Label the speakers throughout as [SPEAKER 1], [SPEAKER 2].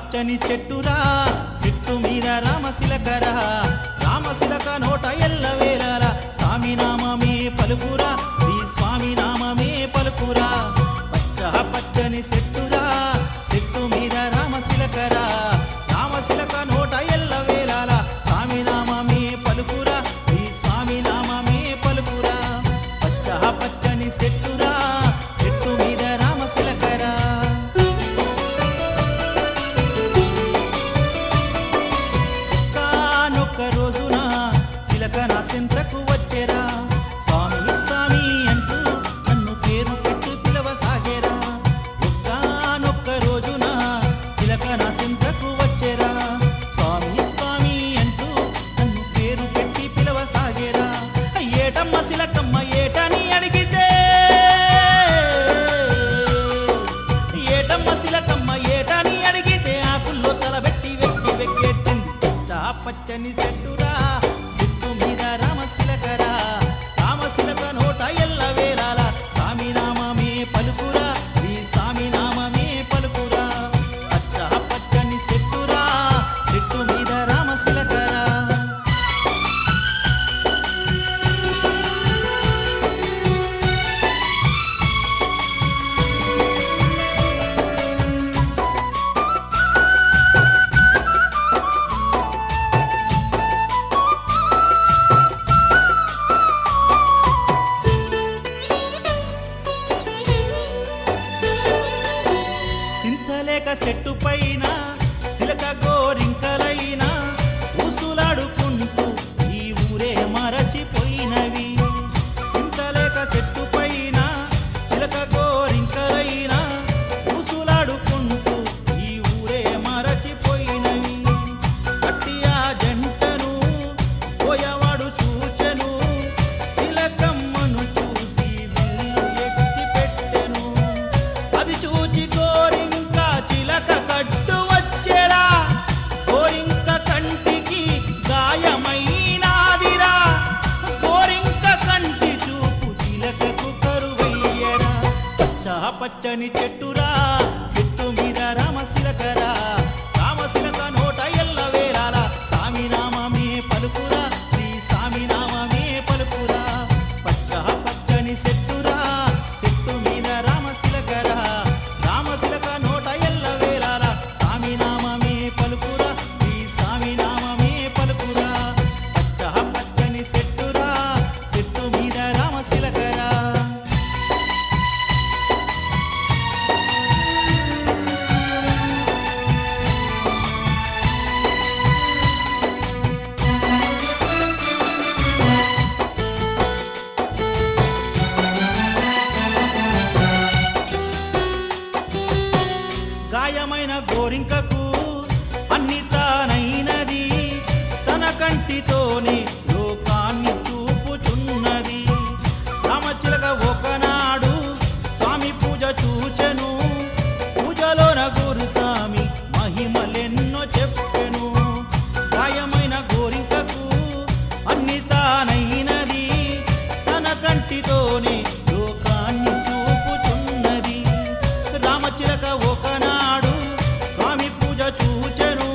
[SPEAKER 1] పచ్చని చెట్టురా చెట్టు మీద రామశిలకరా రామశిలక నోట ఎల్ల వేళల స్వామి నామమే పలుకురా శ్రీ స్వామి నామమే పలుకురా పచ్చని చెట్టురా చెట్టు మీద రామశిలకరా రామశిలక నోట ఎల్ల వేళల స్వామి నామమే పలుకురా శ్రీ స్వామి నామమే పలుకురా పచ్చని చెట్టురా చెట్టు మీద రామశిలకరా రోజున శిలక నా సెంతకు వచ్చేరా స్వామి స్వామి అంటూ నన్ను పేరు పెట్టి పిలవసాగేరా ఒక్కనొక్క రోజున శిలక నా సెంతకు వచ్చేరా స్వామి స్వామి అంటూ నన్ను పేరు పెట్టి పిలవసాగేరా ఏటమ్మ శిలకమ్మ ఏటని అడిగితే ఏటమ్మ శిలకమ్మ ఏటని అడిగితే ఆకుల్లో తలబెట్టి వెక్కి వెక్కేట్టింది పచ్చని చెట్టురా చెట్టు మీద రామశిలకరా రామశిలక నోట ఎల్ల వేళల స్వామి నామమే పలుకురా శ్రీ స్వామి నామమే పలుకురా పచ్చని చెట్టురా చెట్టు మీద రామశిలకరా చింతలేక చెట్టు పైన శిలక గోరింకలైనా ఊసులాడుకుంటూ ఈ ఊరే మరచిపోయినవి చింతలేక చెట్టు పైన శిలక గోరింకలైనా ఊసులాడుకుంటూ ఈ ఊరే మరచిపోయినవి కట్టియా జంటను పోయవాడు చూచెను శిలకమ్మను చూసి విల్లు ఎత్తి పెట్టెను అది చూచి చిలక కట్టు వచ్చేరా గోరింక కంటికి గాయమైనాదిరా గోరింక కంటి చూపు చిలకకు కరువయ్యరా పచ్చని చెట్టురా చెట్టు మీద రామశిలకరా రామశిలక నోట ఎల్ల వేళల స్వామి నామమే పలుకురా శ్రీ స్వామి నామమే పలుకురా పచ్చని చెట్టురా చెట్టు మీద రామశిలకరా రామశిలక నోట ఎల్ల వేళల స్వామి నామమే పలుకురా శ్రీ స్వామి నామమే పలుకురా పచ్చని చెట్టురా చెట్టు మీద రామశిలకరా గాయమైన గోరింకకు అన్ని తానైనది తన కంటితోనే లోకాన్ని చూపుచున్నది రామచిలక ఒకనాడు స్వామి పూజ చూచెను పూజలోన గురు స్వామి మహిమలెన్నో చెప్పెను గాయమైన గోరింకకు అన్ని తానైనది తన కంటితోనే లోకాన్ని చూపుచున్నది రామచిలక ఒకనాడు స్వామి పూజ చూచెను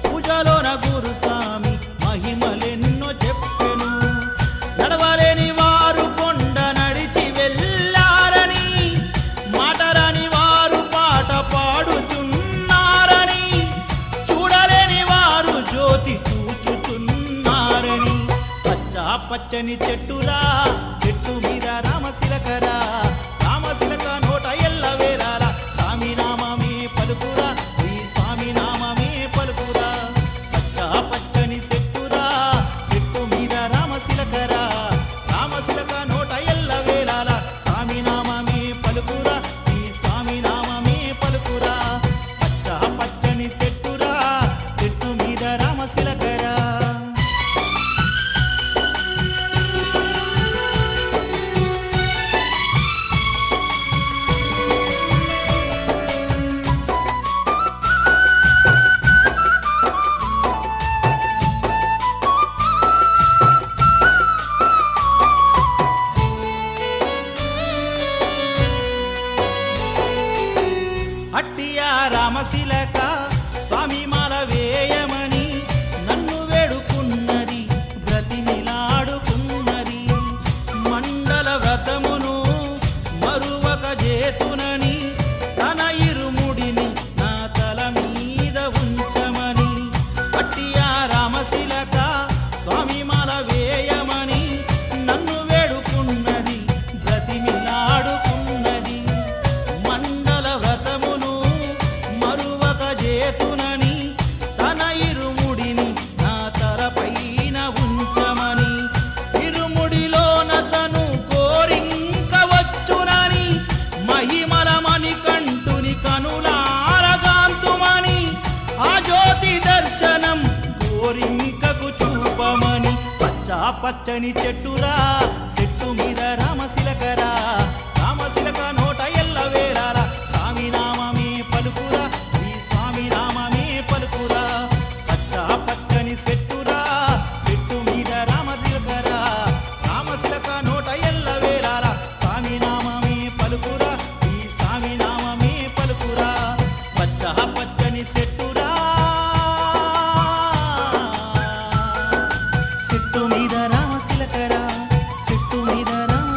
[SPEAKER 1] పూజలోన గురు స్వామి మహిమలెన్నో చెప్పెను నడవలేని వారు కొండ నడిచి వెళ్ళారని మాటరాని వారు పాట పాడుచున్నారని చూడలేని వారు జ్యోతి చూచుచున్నారని పచ్చని చెట్టురా చెట్టు మీద రామశిలకరా రామశిలక నోట ఎల్ల వేళల స్వామి నామమే పలుకురా శ్రీ స్వామి నామమే పలుకురా పచ్చని చెట్టురా చెట్టు మీద రామశిలకరా రామశిలక నోట ఎల్ల వేళల స్వామి నామమే పలుకురా శ్రీ స్వామి నామమే పలుకురా పచ్చని చెట్టురా చెట్టు మీద రామశిలకరా పచ్చని చెట్టురా చెట్టు మీద రామశిలకరా రామశిలక నోట ఎల్ల వేళల స్వామి నామమే పలుకురా శ్రీ స్వామి నామమే పలుకురా పచ్చా పచ్చని చెట్టురా చెట్టు మీద రామశిలకరా రామశిలక నోట ఎల్ల వేళల స్వామి నామమే పలుకురా శ్రీ స్వామి నామమే పలుకురా పచ్చా పచ్చని చెట్టురా చెట్టు మీద రామశిలకరా చెట్టు మీద రామ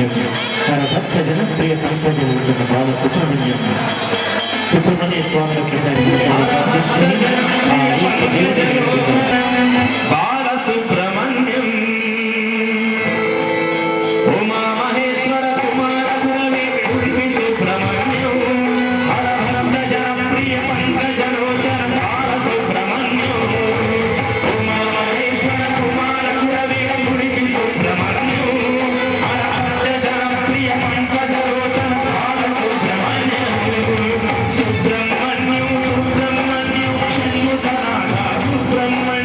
[SPEAKER 2] సుబ్రహ్మణ్యం మన భక్త జనప్రియ పంకజం ఉంటున్న బాల సుబ్రహ్మణ్యం సుబ్రహ్మణ్య స్వామి ఒకసారి ఆ రూప దేవుడిని
[SPEAKER 3] బాల సుబ్రహ్మణ్యం ఉమా మహేశ్వర కుమార గురవే ఉడిపి సుబ్రహ్మణ్యం హర హర ప్రజా ప్రియ పంకజలోచన బాల సుబ్రహ్మణ్యం ఉమా మహేశ్వర కుమార గురవే ఉడిపి సుబ్రహ్మణ్యం హర హర ప్రజా ప్రియ పంకజలోచన బాల సుబ్రహ్మణ్యం సుబ్రహ్మణ్యం సుబ్రహ్మణ్యం షణ్ముఖనాథ సుబ్రహ్మణ్యం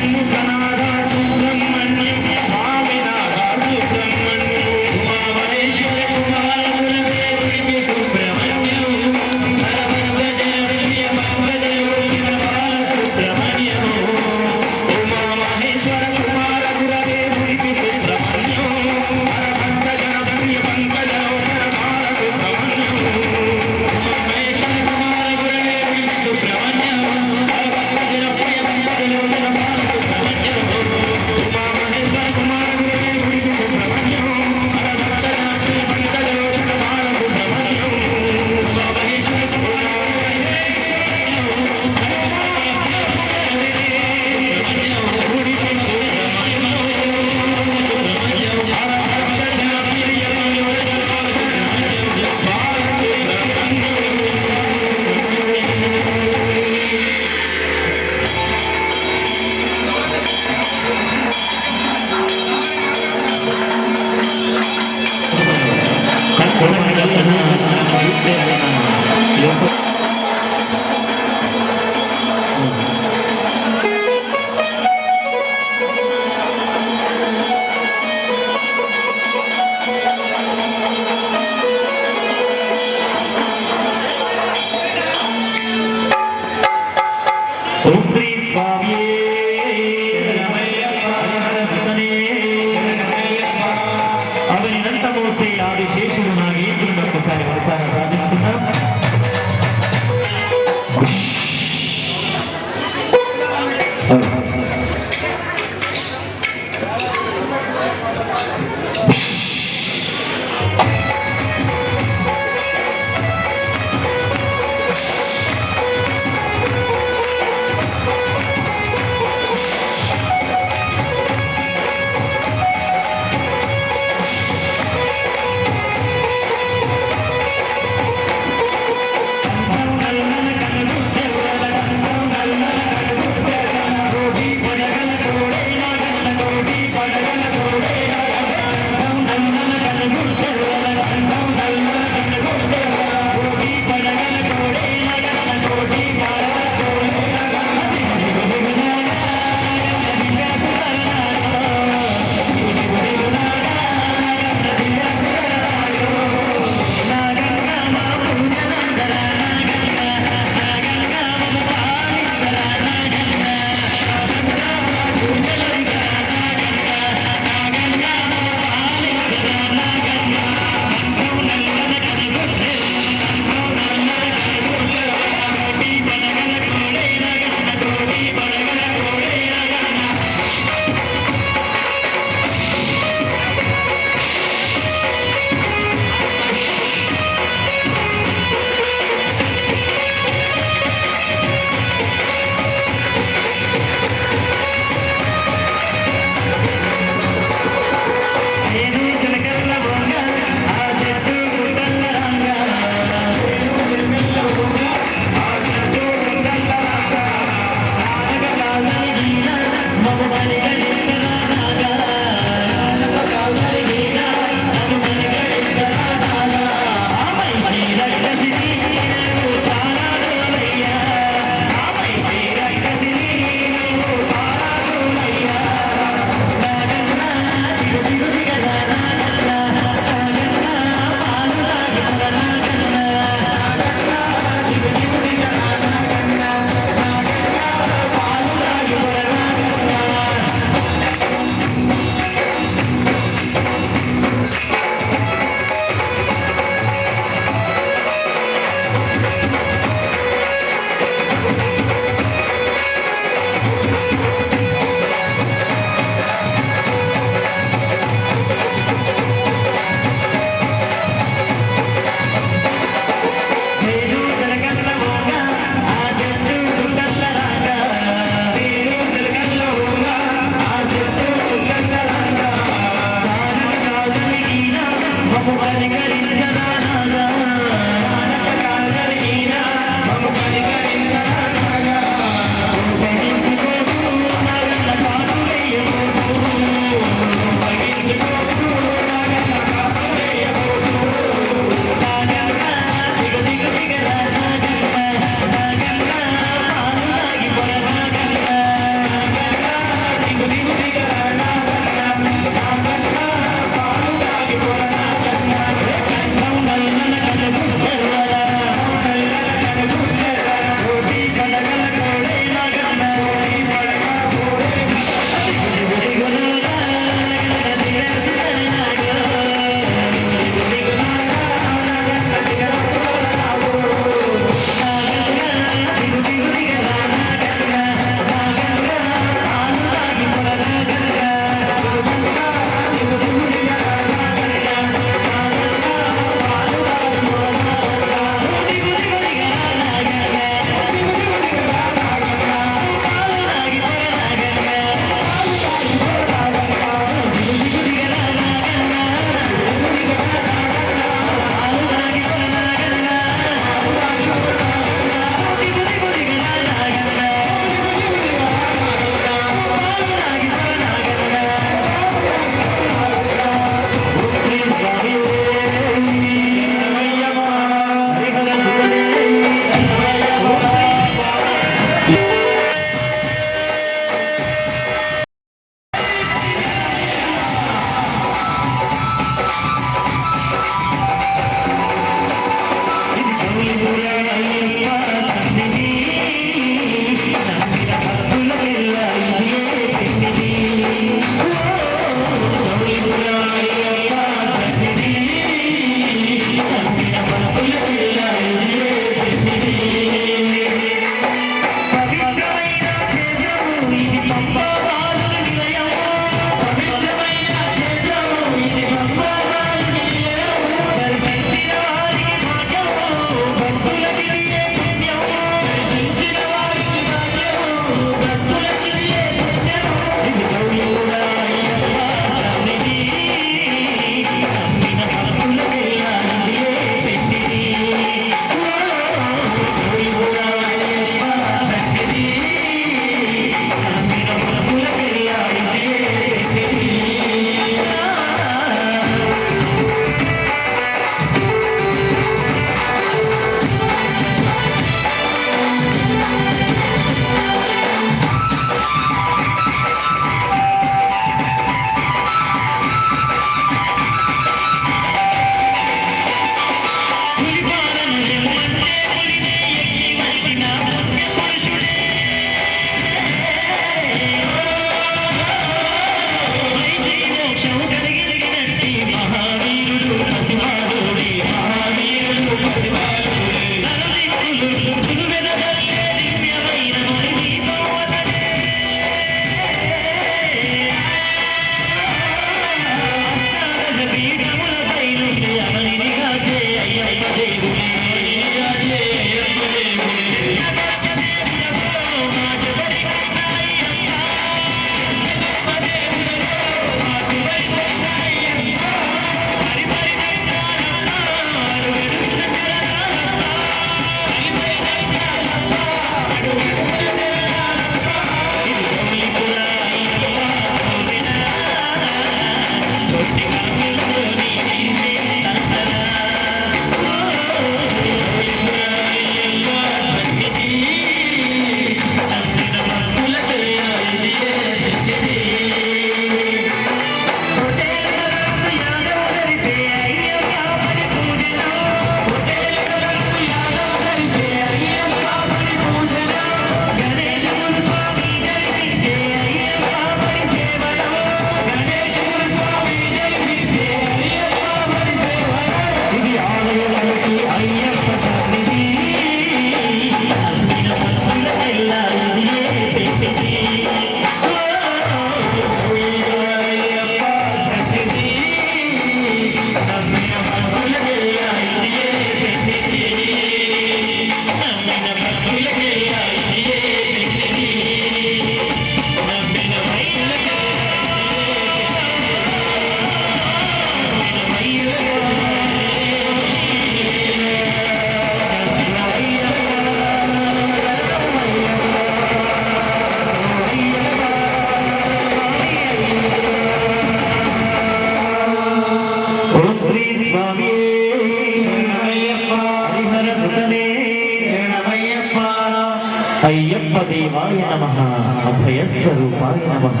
[SPEAKER 2] అభయస్వరూపాయ నమః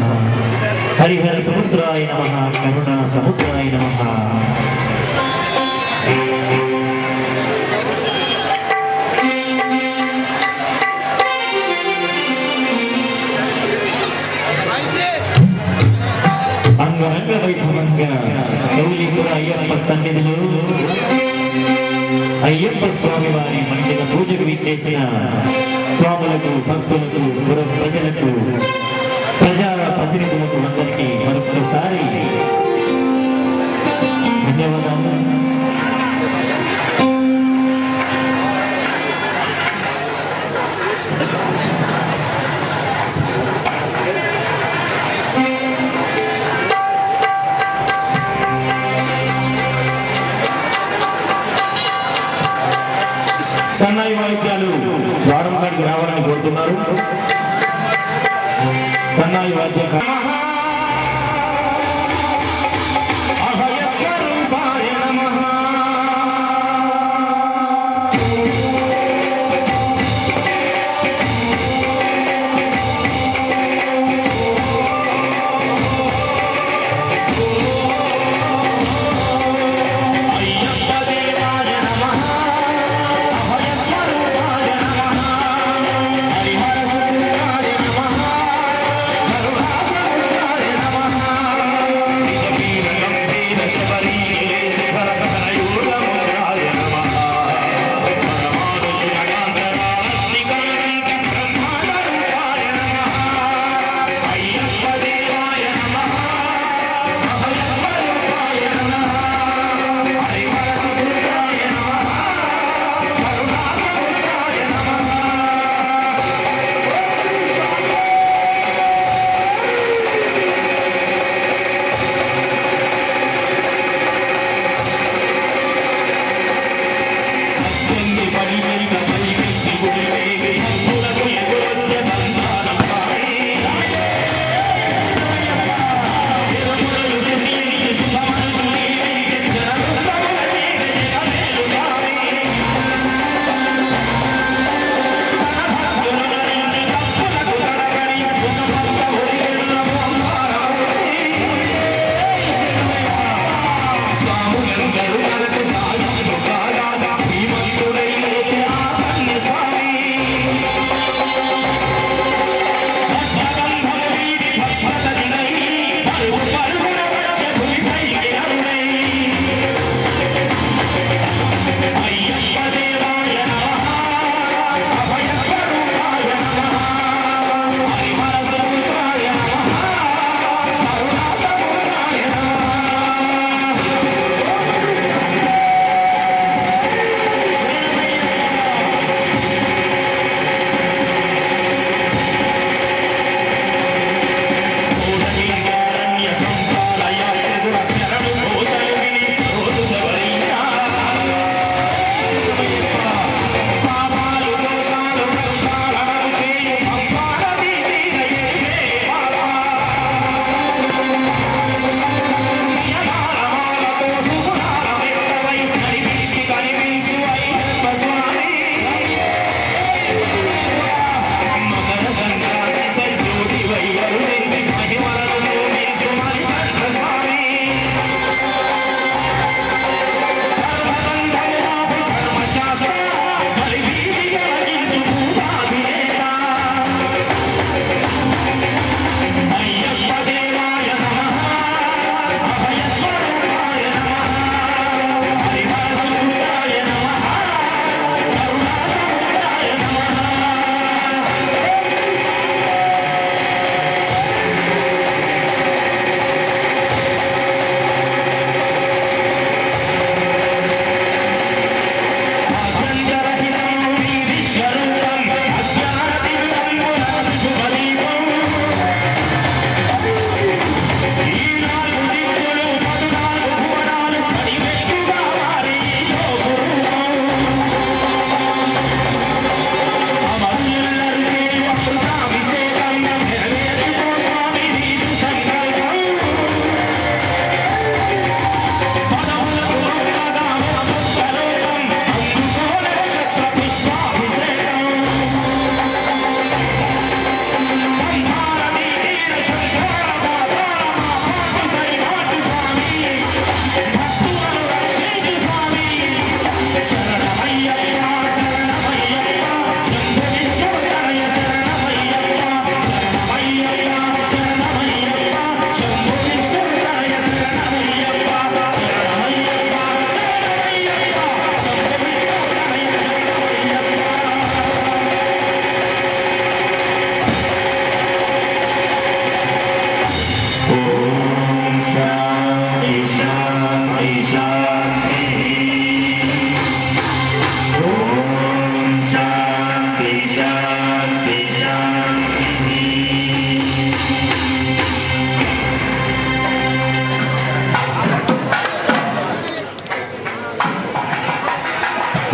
[SPEAKER 2] హరిహర సముద్రాయ నమః కరుణా సముద్రాయ నమః అంగరంగ వైభవంగా గౌలీపుర అయ్యప్ప సన్నిధిలో అయ్యప్ప స్వామి వారి మందిర పూజకు విచ్చేసిన స్వాములకు భక్తులకు పుర ప్రజలకు ప్రజా ప్రతినిధులకు అందరికీ మరొకసారి ధన్యవాదాలు. సన్నాయి వాయిద్యాలు ప్రారంభానికి రావాలని కోరుతున్నారు. సన్నాయి వాద్యం
[SPEAKER 3] అభయస్వరూపాయ నమః అయ్యప్ప దేవాయ నమః అభయస్వరూపాయ నమః హరిహర సూత్రాయ నమః కరుణా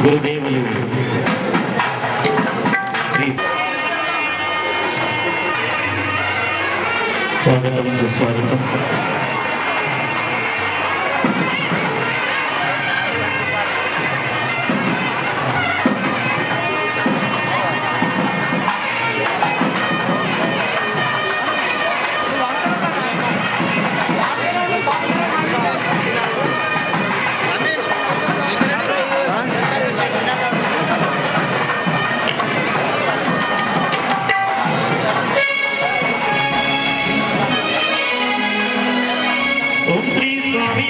[SPEAKER 2] గురుదేవులు శ్రీ స్వాగతం సుస్వాగతం. ఓం శ్రీ స్వామి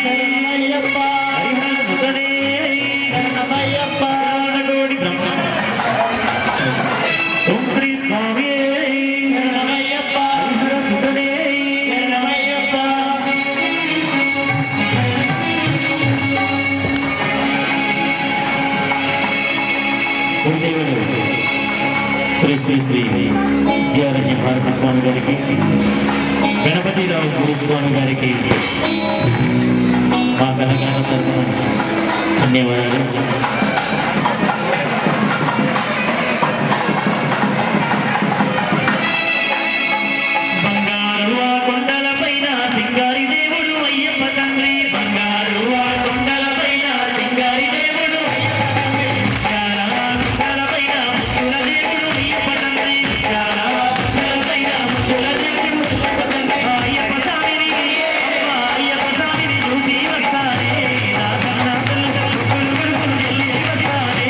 [SPEAKER 2] శరణమయ్యప్ప హరిహర సుతనే శరణమయ్యప్ప శరణగోడి బ్రహ్మ. ఓం శ్రీ స్వామి శరణమయ్యప్ప హరిహర సుతనే శరణమయ్యప్ప. గురుదేవుడు శ్రీ శ్రీ శ్రీ విద్యారణ్య భారత స్వామి గారికి, గణపతిరావు గురుస్వామి గారికి మా కళాకార తరఫున ధన్యవాదాలు. బంగారు ఆ కొండలపైన సింగారి దేవుడు అయ్యప్ప తండ్రి, బంగారు ఆ కొండలపైన సింగారి దేవుడు కొండలపైన ముత్తుల దేవుడు అయ్యప్ప తండ్రి, కొండలపైన ముత్తుల దేవుడు అయ్యప్ప స్వామిని అయ్యప్ప స్వామిని చూసి వస్తానే నా కన్నా గురుకులు వెళ్ళి వస్తానే.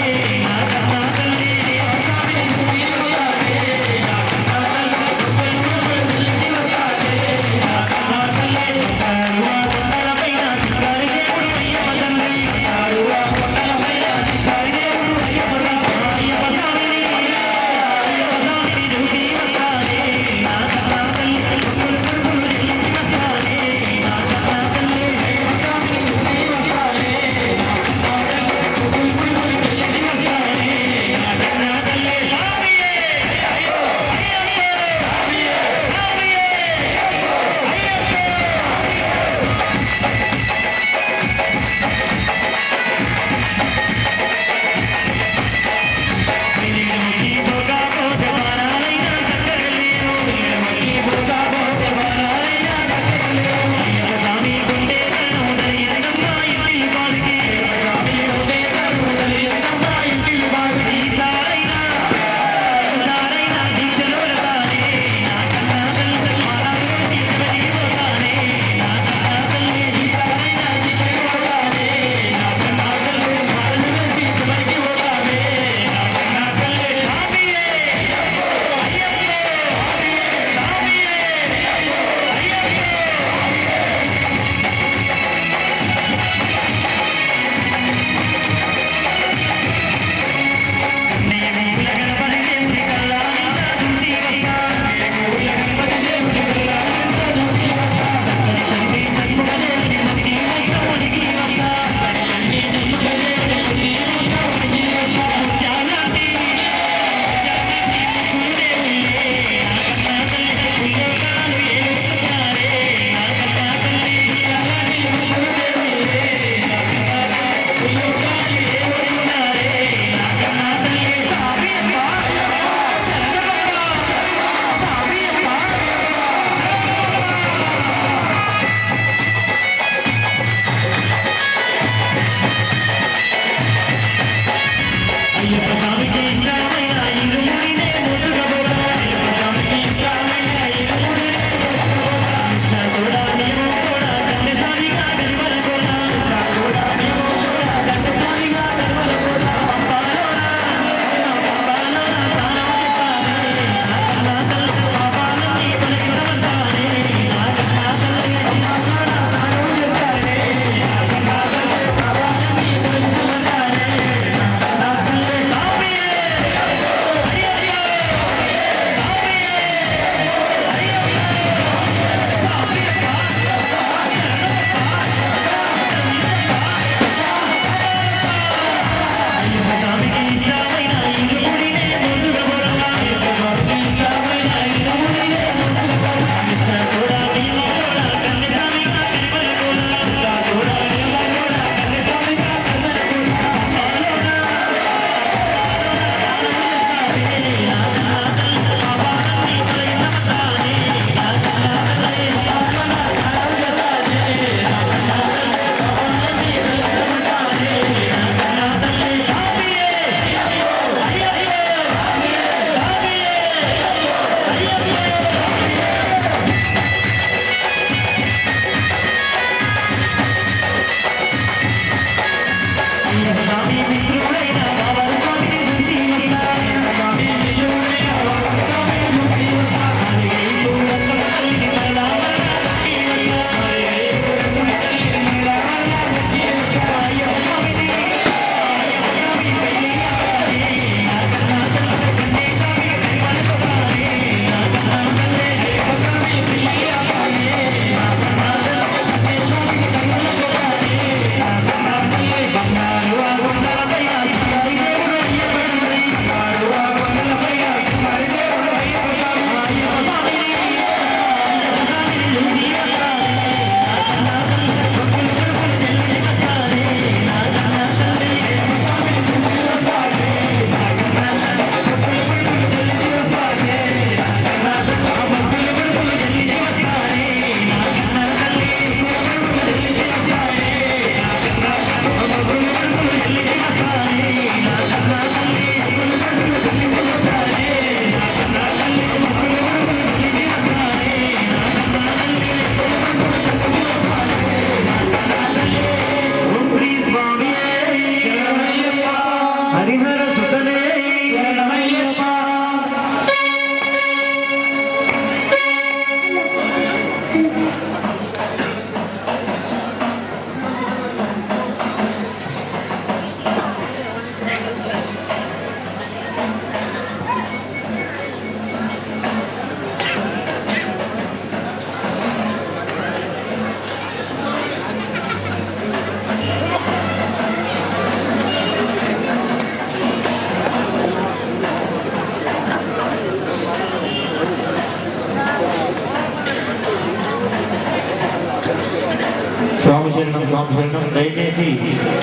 [SPEAKER 2] స్వామి శరణం. దయచేసి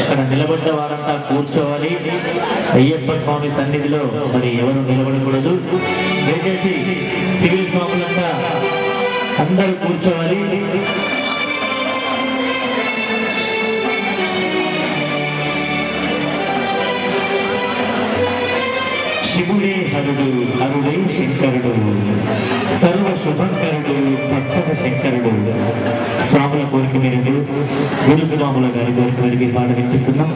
[SPEAKER 2] ఇక్కడ నిలబడ్డ వారంతా కూర్చోవాలి. అయ్యప్ప స్వామి సన్నిధిలో మరి ఎవరు నిలబడకూడదు. దయచేసి సివిల్ స్వాములంతా అందరూ కూర్చోవాలి. శివుడే హరుడు, హరుడే శంకరుడు, సర్వ శుభంకరుడు, భక్త శంకరుడు. స్వాముల కోరిక మేరకు గురు స్వాముల గారి కోరిక మేరకు ఈ పాట వినిపిస్తున్నాం.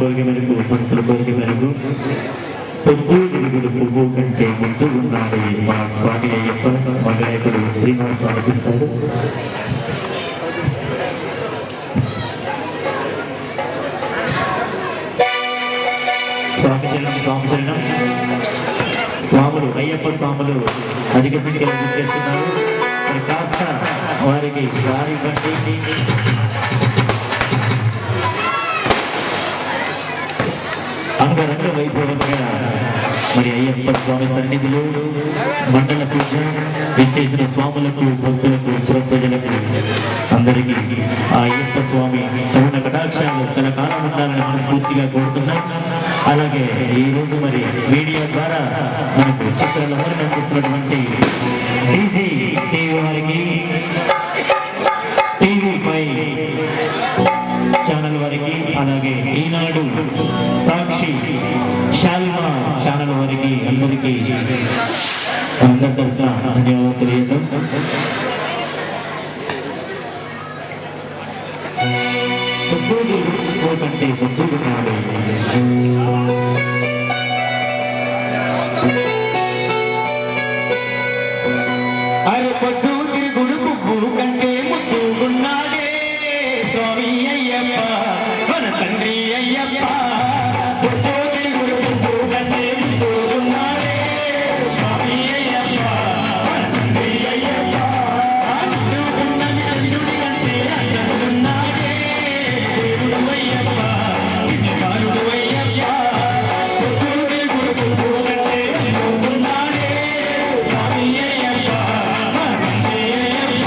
[SPEAKER 2] కోరిక మేరకు భక్తుల కోరిక మేరకు పొద్దు తిరుగుడు పువ్వు కంటే ముందు ఉన్నాడు మా స్వామి అయ్యప్ప మా గాయకుడు శ్రీనివాస్ సమర్పిస్తారు. స్వామి చరణం స్వామి చరణం. స్వాములు అయ్యప్ప స్వాములు అధిక సంఖ్యలో గుర్తిస్తున్నారు. కాస్త వారికి వారి బట్టి అంగరంగ వైభవంగా మరి అయ్యప్ప స్వామి సన్నిధిలో మండల పూజ విచ్చేసిన స్వాములకు భక్తులకు ప్రజలకు అందరికీ ఆ అయ్యప్ప స్వామి కరుణ కటాక్షాలు కలకాలం ఉండాలని మనస్ఫూర్తిగా కోరుతున్నాం. అలాగే ఈ రోజు మరి మీడియా ద్వారా మనకు చిత్రాలను అందిస్తున్నటువంటి డీజీ టీవీ వారికి, టీవీ5 ఛానల్ వారికి, అలాగే ఈనాడు సాక్షి షాల్మా ఛానల్ వారికి అందరికీ అందరి తరఫున ధన్యవాదాలు తెలియదు. కంటే ముందుకు
[SPEAKER 3] అరే పొద్దు తిరుగుడు పువ్వు కంటే ముద్దుగున్నాడే స్వామి అయ్యప్ప మన తండ్రి అయ్యప్ప. పొద్దు తిరుగుడు పువ్వు కంటే ముద్దుగున్నాడే స్వామి అయ్యప్ప మన తండ్రి అయ్యప్ప. అందుకున్నది చంద్రుడి కంటే అంటున్నాడే దేవుడు అయ్యప్ప చిన్నవారుడు అయ్యప్ప. పొద్దు తిరుగుడు పువ్వు కంటే ముద్దుగున్నాడే స్వామి అయ్యప్ప మన తండ్రి అయ్యప్ప.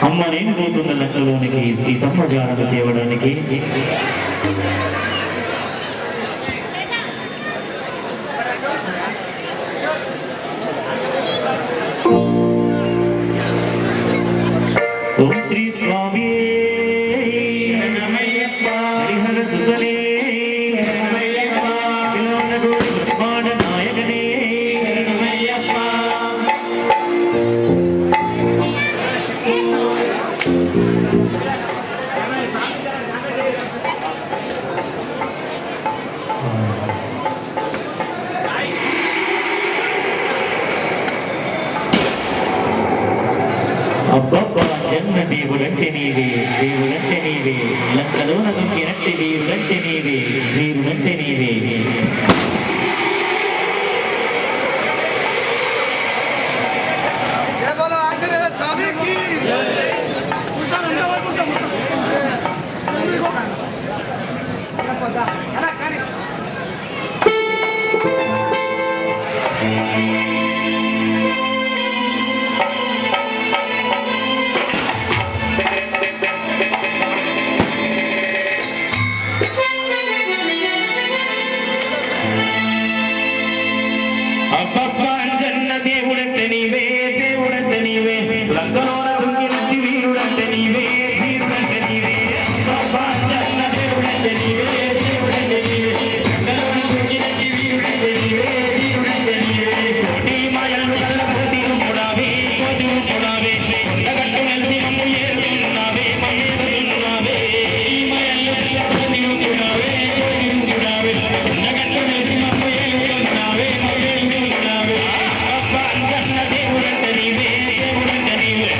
[SPEAKER 2] అమ్మ నేను పోతున్న లెక్కలోనికి సీతమ్మ జాడలు తేవడానికి ఓం శ్రీ స్వామి హరిహర సుతనే నాయకనే అబ్బబ్బా జన్మ దేవుడంటే నీవే దేవుడంటే నీవే లంకలోన సంఖ్యనంటే వీరుడంటే నీవే వీరుడంటే నీవే అబ్బబ్బా జన్న దేవుడంటే నీవే దేవుడంటే నీవే లంకలోన సంఖ్యనంటే వీరుడంటే నీవే వీరుడంటే నీవే అబ్బబ్బా జన్న దేవుడంటే నీవే దేవుడంటే నీవే లంకలోన సంఖ్యనంటే వీరుడంటే నీవే వీరుడంటే నీవే కోటి మాయలు కల్ల కోటి రూపుడావే కొండగట్టు నెలసి మమ్ము ఏలుతున్నావే మమ్మేలుతున్నావే ఈ మాయలు కల్ల కోటి రూపుడావే కొండగట్టు నెలసి మమ్ము ఏలుతున్నావే మమ్మేలుతున్నావే అబ్బా జన్న దేవుడంటే నీవే దేవుడంటే నీవే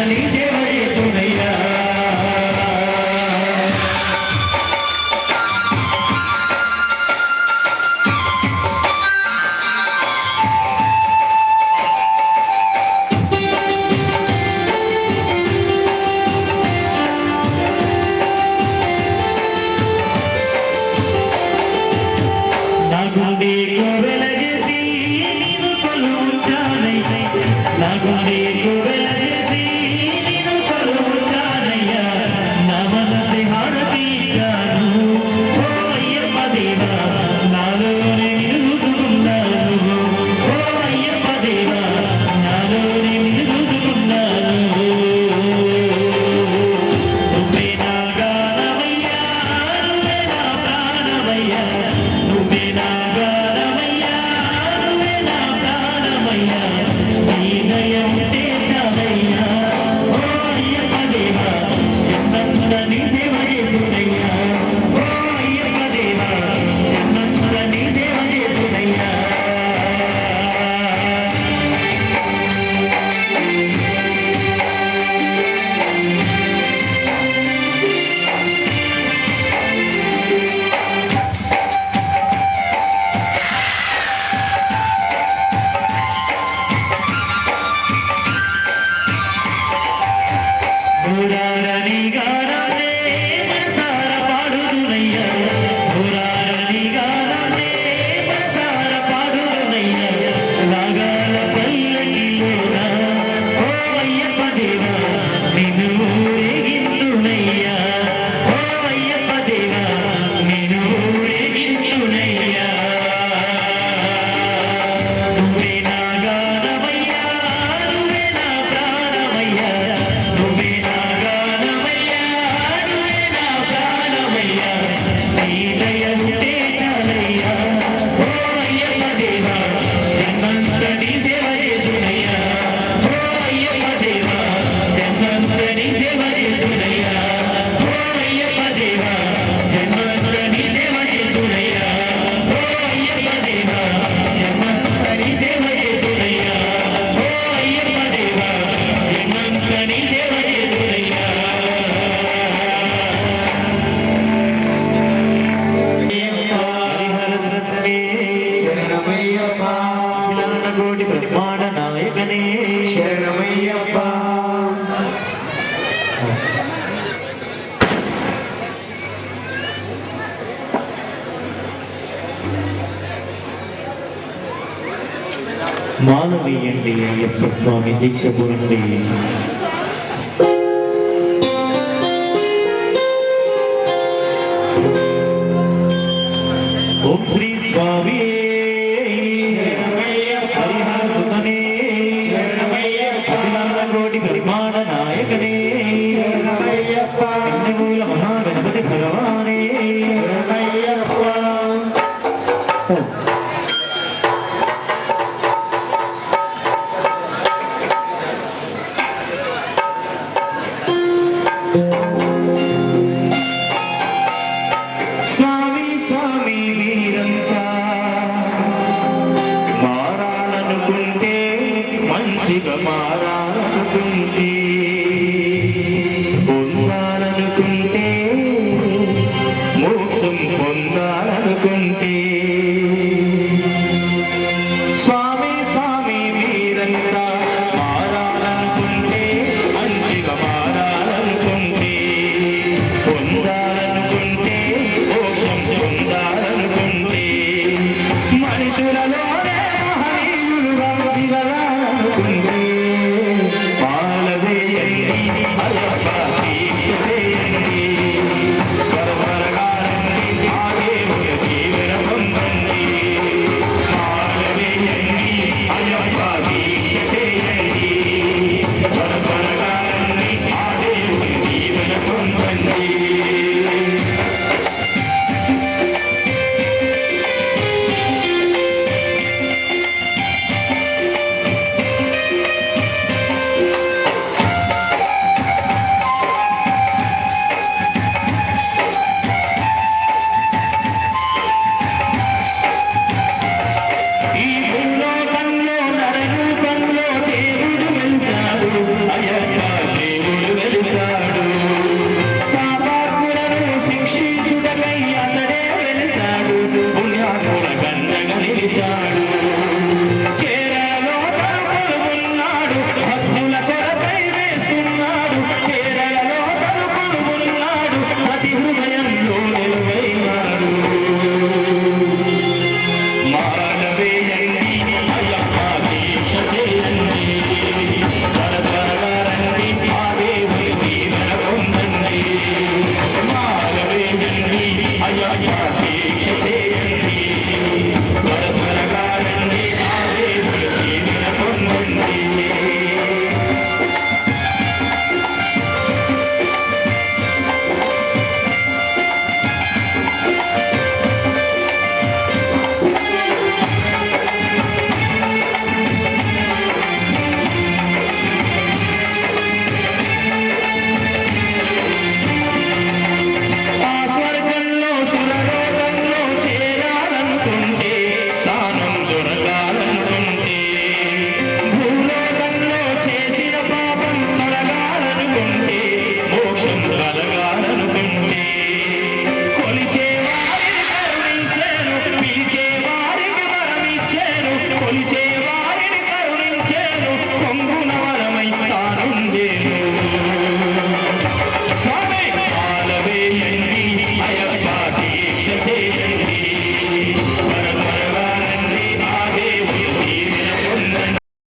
[SPEAKER 3] నీ సేవ చేతునయ్యా నా గుండె వెలగేసి నేను కొలువుచానయ్యా నా గుండె వెలగేసి నేను కొలువుచానయ్యా నా మనసి హారతి ఇచ్చాను ఓ అయ్యప్ప దేవా నాలోనే నిలుగుతున్నాను ఓ అయ్యప్ప దేవా నాలోనే నిలుగుతున్నాను నువ్వే నా గానమయ్యా నువ్వే నా ప్రాణమయ్యా నువ్వే నా గానమయ్యా నువ్వే నా ప్రాణమయ్యా నీ దయ ఉంటే చాలయ్యా ఓ అయ్యప్ప దేవా జన్మంత నీ సేవ చేతునయ్యా ఓ అయ్యప్ప దేవా జన్మంత నీ సేవ చేతునయ్యా పురాణి గానమే మనసార పాడుదునయ్యా పురాణి గానమే మనసార పాడుదునయ్యా రాగాల పల్లకిలోన ఓ అయ్యప్ప దేవా నిన్ను ఊరేగింతునయ్యా ఓ అయ్యప్ప దేవా నిన్ను ఊరేగింతునయ్యా నువ్వే నా గానమయ్యా నువ్వే నా ప్రాణమయ్యా నువ్వే నా గానమయ్యా నువ్వే నా ప్రాణమయ్యా నీ దయ ఉంటే చాలయ్యా ఓ అయ్యప్ప దేవా జన్మంత నీ సేవ చేతునయ్యా ఓ అయ్యప్ప దేవా జన్మంత నీ సేవ చేతునయ్యా ఓ అయ్యప్ప దేవా జన్మంత నీ సేవ చేతునయ్యా ఓ అయ్యప్ప దేవా జన్మంత నీ సేవ చేతునయ్యా ఓ అయ్యప్ప దేవా జన్మంత నీ సేవ చేతునయ్యా హరిహర సరస్వతి శరణమయ్యప్ప కోటి బ్రహ్మాండ నాయకనే శరణమయ్యప్ప మానవీయండి అయ్యప్ప స్వామి దీక్ష పూరండి ఓం శ్రీ స్వామి హరిహర సుతనే కోటి బ్రహ్మాండ నాయకనే